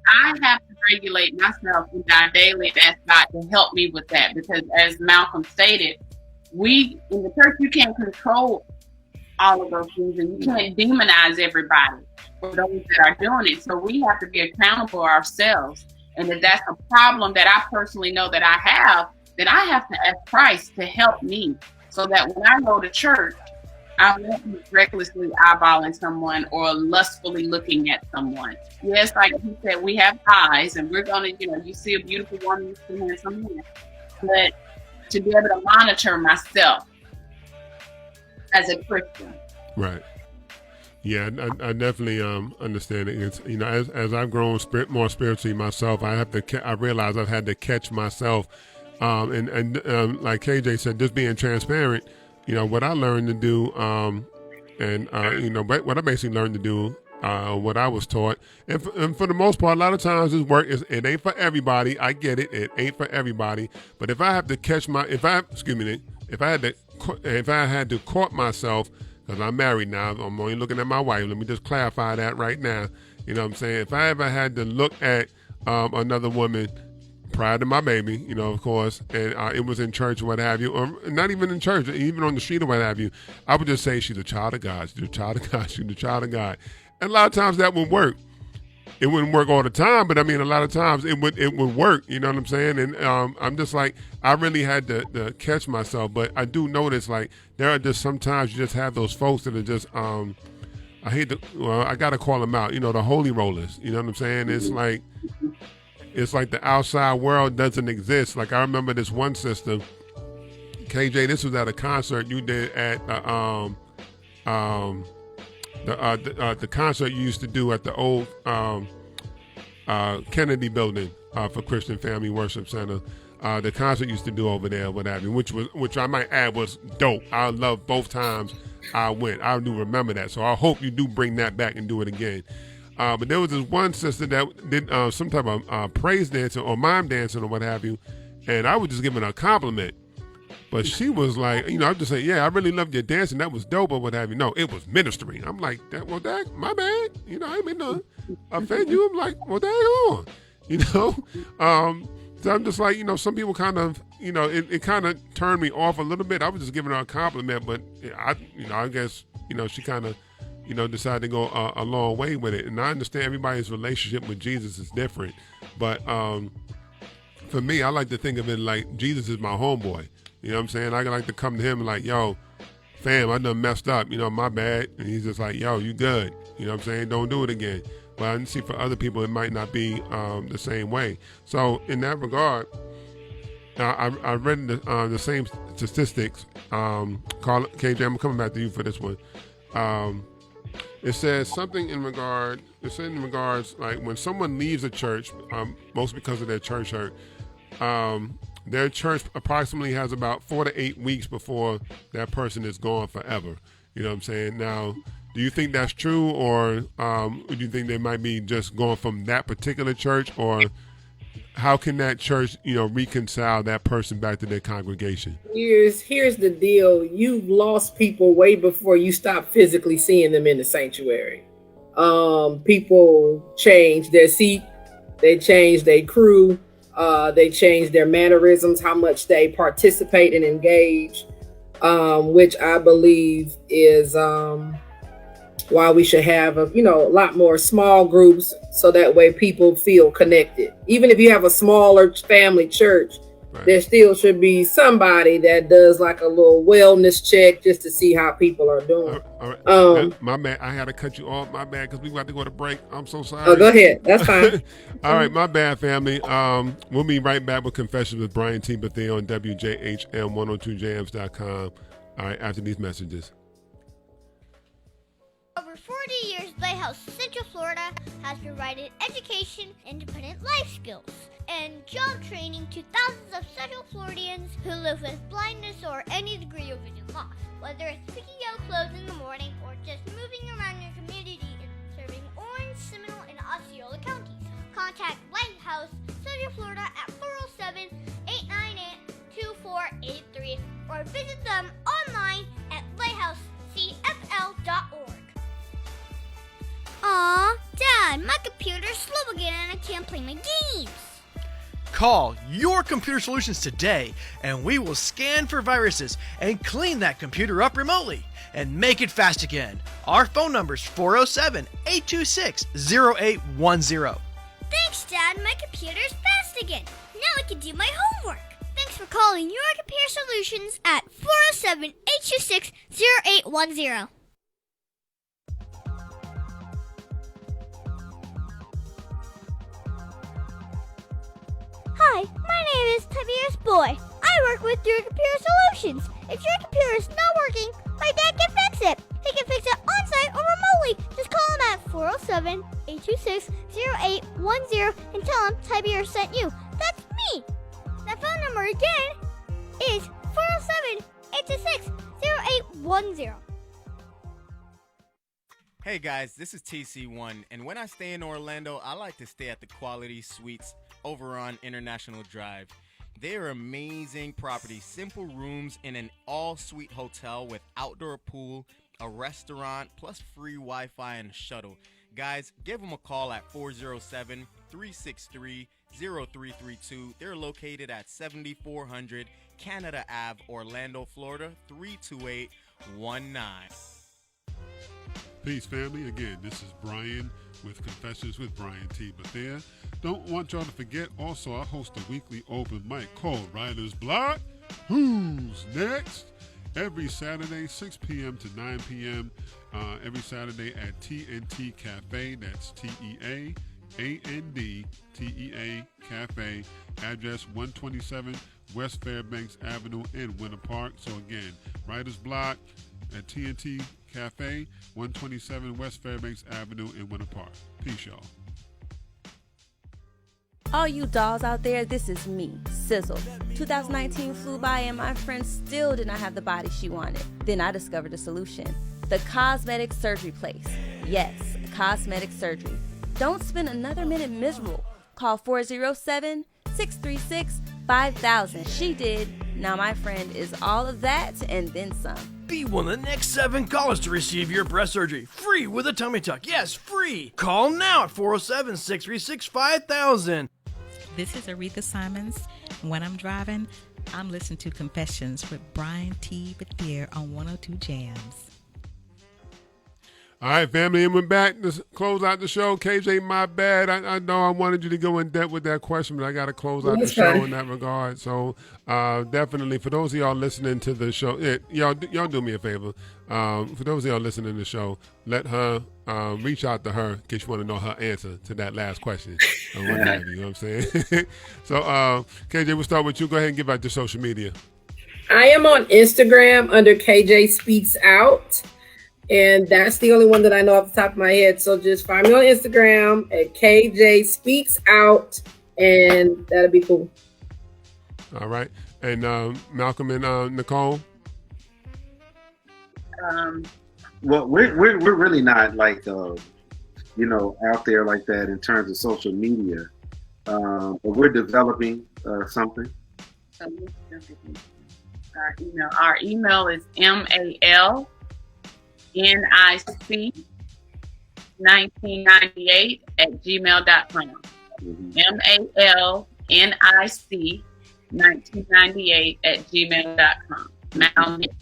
I have to regulate myself and die daily and ask God to help me with that. Because as Malcolm stated, we in the church, you can't control all of those things and you can't demonize everybody for those that are doing it. So we have to be accountable ourselves. And if that's a problem that I personally know that I have, then I have to ask Christ to help me so that when I go to church, I won't be recklessly eyeballing someone or lustfully looking at someone. Yes, like he said, we have eyes and we're going to, you see a beautiful woman, you see a handsome man. But to be able to monitor myself as a Christian. Right. Yeah, I definitely understand it. It's, as I've grown more spiritually myself, I realize I've had to catch myself. And like KJ said, just being transparent, what I learned to do, what I basically learned to do, what I was taught. And for the most part, a lot of times it ain't for everybody. I get it. It ain't for everybody. But if I have to if I had to court myself, because I'm married now, I'm only looking at my wife. Let me just clarify that right now. You know what I'm saying? If I ever had to look at another woman prior to my baby, of course, and it was in church or what have you, or not even in church, even on the street or what have you, I would just say she's a child of God. She's a child of God. She's a child of God. And a lot of times that would work. It wouldn't work all the time, but I mean, a lot of times it would work. You know what I'm saying? And I'm just like, I really had to catch myself. But I do notice, like, there are just sometimes you just have those folks that are just, I got to call them out. The holy rollers. You know what I'm saying? It's like the outside world doesn't exist. Like, I remember this one sister, KJ. This was at a concert you did at the concert you used to do at the old Kennedy building for Christian Family Worship Center. The concert you used to do over there, what have you, which I might add was dope. I love both times I went. I do remember that. So I hope you do bring that back and do it again. But there was this one sister that did some type of praise dancing or mime dancing or what have you, and I was just giving her a compliment. But she was like, I'm just saying, yeah, I really loved your dancing. That was dope or what have you. No, it was ministry. I'm like, that, my bad. I ain't mean to offend you. I'm like, well, dang on. So I'm just like, some people kind of, it kind of turned me off a little bit. I was just giving her a compliment, but I guess, she kind of, decided to go a long way with it. And I understand everybody's relationship with Jesus is different. But for me, I like to think of it like Jesus is my homeboy. You know what I'm saying? I like to come to him and like, yo, fam, I done messed up. My bad. And he's just like, yo, you good. You know what I'm saying? Don't do it again. But I see for other people, it might not be the same way. So in that regard, I read the same statistics. KJ, I'm coming back to you for this one. It says something in regards, like when someone leaves a church, mostly because of their church hurt, their church approximately has about 4 to 8 weeks before that person is gone forever. You know what I'm saying? Now, do you think that's true, or do you think they might be just going from that particular church, or how can that church, reconcile that person back to their congregation? Here's the deal. You've lost people way before you stop physically seeing them in the sanctuary. People change their seat, they change their crew, they change their mannerisms, how much they participate and engage, which I believe is why we should have a lot more small groups, so that way people feel connected. Even if you have a smaller family church, right, there still should be somebody that does like a little wellness check just to see how people are doing. All right. My bad. I had to cut you off. My bad, because we got to go to break. I'm so sorry. Oh, go ahead. That's fine. All right. My bad, family. We'll be right back with Confessions with Brian T. Bethea on WJHM102jams.com. All right. After these messages. Over 40 years, Lighthouse Central Florida has provided education, independent life skills, and job training to thousands of Central Floridians who live with blindness or any degree of vision loss. Whether it's picking out clothes in the morning or just moving around your community and serving Orange, Seminole, and Osceola counties, contact Lighthouse Central Florida at 407-898-2483 or visit them online at lighthousecfl.org. Aw, Dad, my computer's slow again and I can't play my games. Call Your Computer Solutions today, and we will scan for viruses and clean that computer up remotely and make it fast again. Our phone number is 407-826-0810. Thanks, Dad. My computer's fast again. Now I can do my homework. Thanks for calling Your Computer Solutions at 407-826-0810. Hi, my name is Tiberius Boy. I work with Your Computer Solutions. If your computer is not working, my dad can fix it. He can fix it on-site or remotely. Just call him at 407-826-0810 and tell him Tiberius sent you. That's me. That phone number again is 407-826-0810. Hey guys, this is TC1, and when I stay in Orlando, I like to stay at the Quality Suites over on International Drive. They are amazing properties, simple rooms in an all-suite hotel with outdoor pool, a restaurant, plus free Wi-Fi and a shuttle. Guys, give them a call at 407-363-0332. They're located at 7400 Canada Ave, Orlando, Florida, 32819. Peace, family. Again, this is Brian with Confessions with Brian T. Bethea. Don't want y'all to forget, also, I host a weekly open mic called Writer's Block. Who's next? Every Saturday, 6 p.m. to 9 p.m. Every Saturday at TNT Cafe. That's TEAAND Cafe. Address 127 West Fairbanks Avenue in Winter Park. So again, Writer's Block at TNT Cafe, 127 West Fairbanks Avenue in Winter Park. Peace, y'all. All you dolls out there, this is me, Sizzle. 2019 flew by and my friend still did not have the body she wanted. Then I discovered a solution. The cosmetic surgery place. Yes, cosmetic surgery. Don't spend another minute miserable. Call 407-636-5000. She did. Now my friend is all of that and then some. Be one of the next 7 callers to receive your breast surgery. Free with a tummy tuck. Yes, free. Call now at 407-636-5000. This is Aretha Simons. When I'm driving, I'm listening to Confessions with Brian T. Bethea on 102 Jams. All right, family, and we're back to close out the show. KJ, my bad. I know I wanted you to go in depth with that question, but I got to close out the show in that regard. So definitely, for those of y'all listening to the show, y'all do me a favor. For those of y'all listening to the show, let her reach out to her in case you want to know her answer to that last question. You know what I'm saying? So, KJ, we'll start with you. Go ahead and give out your social media. I am on Instagram under KJ Speaks Out. And that's the only one that I know off the top of my head. So just find me on Instagram at KJ Speaks Out, and that'll be cool. All right. And Malcolm and Nichole? Well, we're really not like out there like that in terms of social media. But we're developing something. So our email is MALNIC malnick1998 at gmail.com. MALNIC 1998 at gmail.com. Malnick.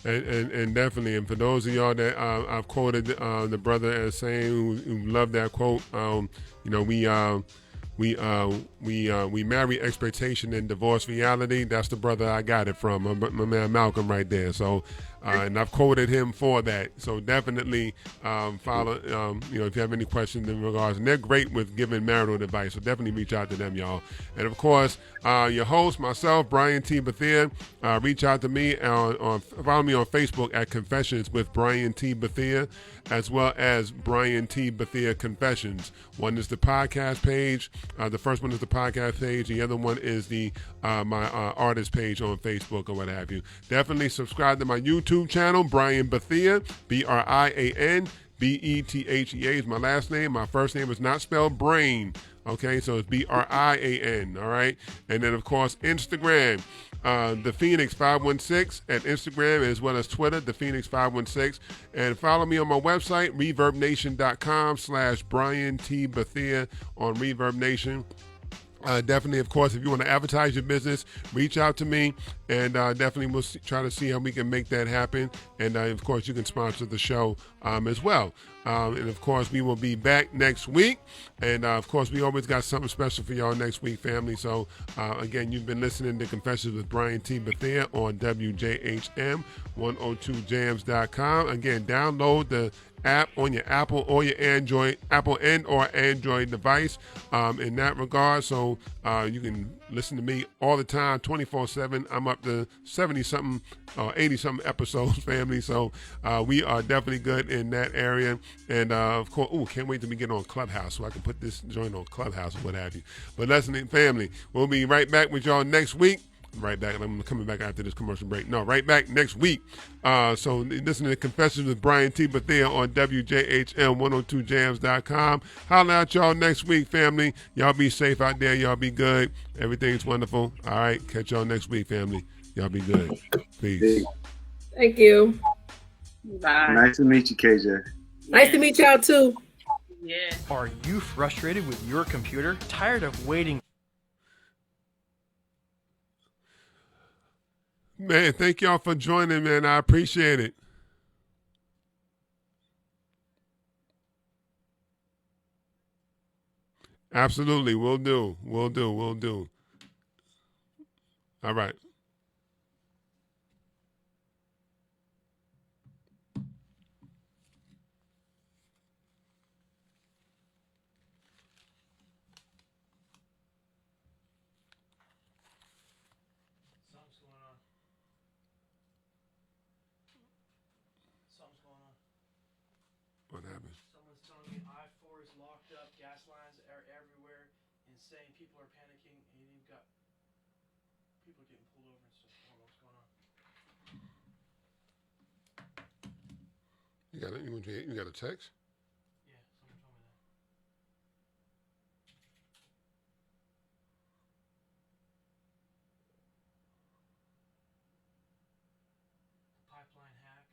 And definitely, and for those of y'all that I've quoted the brother as saying who loved that quote, we marry expectation and divorce reality. That's the brother I got it from, my man Malcolm right there. So, and I've quoted him for that. So definitely follow. If you have any questions in regards, and they're great with giving marital advice. So definitely reach out to them, y'all. And of course, your host, myself, Brian T. Bethea. Reach out to me follow me on Facebook at Confessions with Brian T. Bethea, as well as Brian T. Bethea Confessions. One is the podcast page. The first one is the podcast page. The other one is the my artist page on Facebook or what have you. Definitely subscribe to my YouTube channel, Brian Bethea, BRIAN. Bethea is my last name. My first name is not spelled brain. Okay, so it's BRIAN. All right, and then of course Instagram, the Phoenix 516 at Instagram as well as Twitter, the Phoenix 516, and follow me on my website ReverbNation.com/Brian T. Bethea on Reverb Nation. Definitely, of course, if you want to advertise your business, reach out to me, and definitely we'll try to see how we can make that happen. And of course, you can sponsor the show as well. And of course, we will be back next week. And of course, we always got something special for y'all next week, family. So again, you've been listening to Confessions with Brian T. Bethea on WJHM 102jams.com. Again, download the app on your Apple or your Apple and or Android device in that regard. So you can listen to me all the time, 24/7. I'm up to 70-something, 80-something episodes, family. So we are definitely good in that area. And of course, can't wait till we get on Clubhouse so I can put this joint on Clubhouse or what have you. But listen, family, we'll be right back with y'all next week. Right back. I'm coming back after this commercial break. No, right back next week. So listen to Confessions with Brian T. Bethea on WJHM 102jams.com. Holla at y'all next week, family. Y'all be safe out there. Y'all be good. Everything's wonderful. All right. Catch y'all next week, family. Y'all be good. Peace. Thank you. Bye. Nice to meet you, KJ. Nice to meet y'all too. Yeah. Are you frustrated with your computer? Tired of waiting? Man, thank y'all for joining, man. I appreciate it. Absolutely. We'll do. All right. What happened? Someone's telling me I-4 is locked up, gas lines are everywhere, and saying people are panicking, and you've got people getting pulled over and stuff. I don't know what's going on. You got a text? Yeah, someone told me that. Pipeline hack.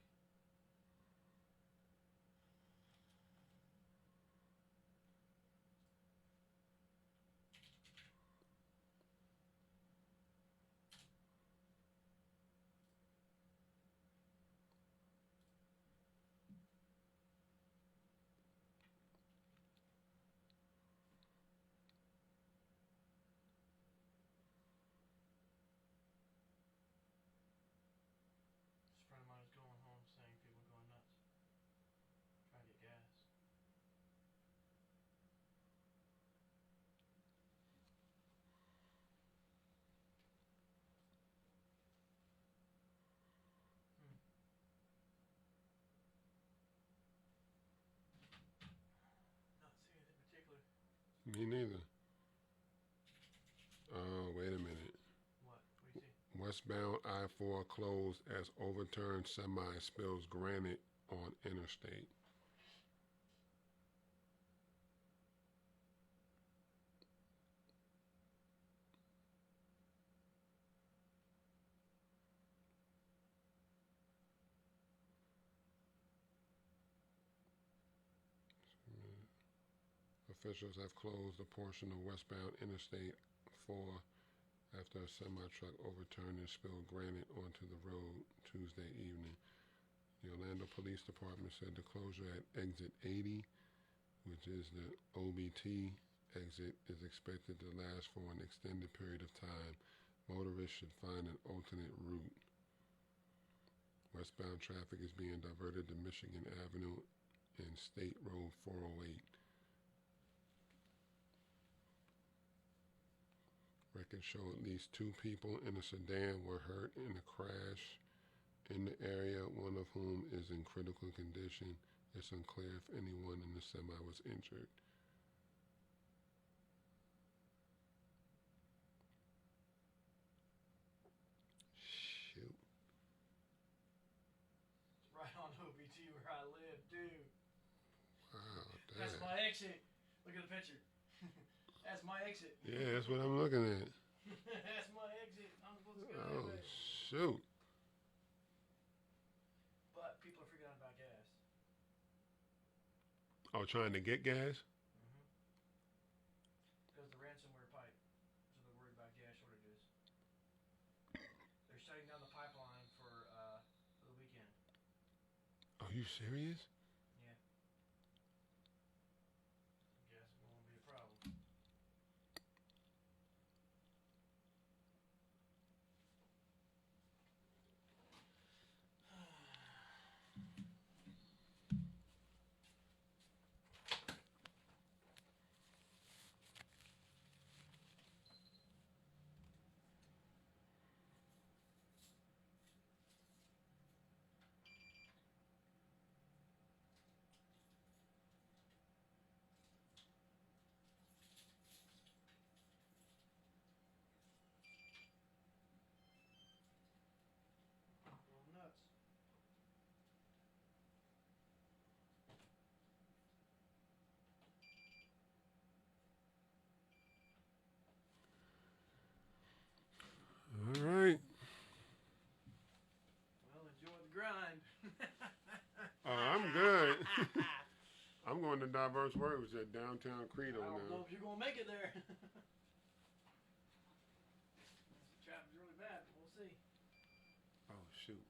This friend of mine is going home saying people are going nuts. Trying to get gas. Not seeing anything particular. Me neither. Oh, wait a minute. What? What do you see? Westbound I-4 closed as overturned semi spills granite on interstate. officials have closed a portion of westbound Interstate 4 after a semi-truck overturned and spilled granite onto the road Tuesday evening. The Orlando Police Department said the closure at exit 80, which is the OBT exit, is expected to last for an extended period of time. Motorists should find an alternate route. Westbound traffic is being diverted to Michigan Avenue and State Road 408. Records show at least 2 people in a sedan were hurt in a crash in the area, one of whom is in critical condition. It's unclear if anyone in the semi was injured. Shoot. It's right on OBT where I live, dude. Wow, damn. That's my exit. Look at the picture. That's my exit. Yeah, that's what I'm looking at. That's my exit. I'm supposed to go Oh, that way. shoot. But people are freaking out about gas. Oh, trying to get gas? Because the ransomware pipe. So they're worried about gas shortages. They're shutting down the pipeline for the weekend. Are you serious? Yeah. Gas is going to be a problem. Nuts. All right. Well, enjoy the grind. I'm good. I'm going to Diverse Words at Downtown Credo I don't know now. if you're going to make it there. The traffic's really bad. We'll see. Oh, shoot.